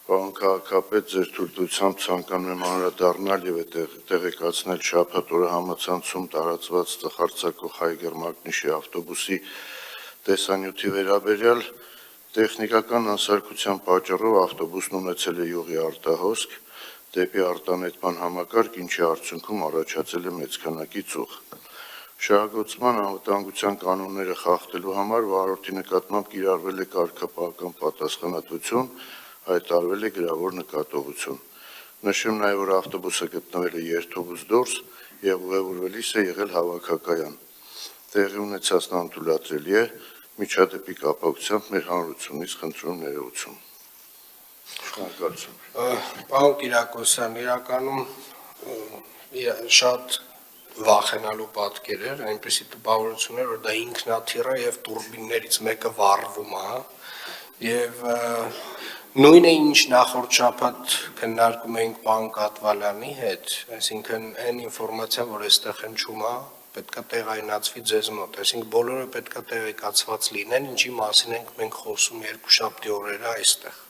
Պարոն քաղաքապետ, ձեր թույլտվությամբ ցանկանում եմ անդրադառնալ եւ տեղեկացնել շաբաթ օրը համացանցում տարածված ծխարցակող Հայգեր Մակնիշի ավտոբուսի տեսանյութի վերաբերյալ տեխնիկական անսարքության պատճառով ավտոբուսն ունեցել է յուղի արտահոսք դեպի արտանետման համակարգ, ինչի արդյունքում առաջացել է մեծ քանակի ծուխ։ Շահագործման անվտանգության կանոնները խախտելու համար վարորդի նկատմամբ կիրառվել է կարգապահական պատասխանատվություն, հայտարարվել է գրավոր նկատողություն։ Նշեմ նաև, որ ավտոբուսը գտնվել է երթուղուց դուրս եւ ուղևորվելիս է եղել հավաքակայան։ Տեղի ունեցածն անթույլատրելի է, միջադեպի կապակցությամբ մեր հանրությունից խնդրում ներողություն։ Շնորհակալություն։ Պարոն Կիրակոսյան, իրականում շատ վախենալու պատկեր էր, այնպեսի տպավորություն էր, որ դա ինքնաթիռ է եւ տուրբիններից մեկը վառվում է, եւ նույնը ինչ նախորդ շաբաթ քննարկում էինք պարոն Կատվալյանի հետ, այսինքն այն ինֆորմացիան, որ այստեղ հնչում է, պետք է տեղայնացվի ձեզ մոտ, այսինքն բոլորը պետք է տեղեկացված լինեն, ինչի մասին ենք մենք խոսում երկուշաբթի օրերը այստեղ։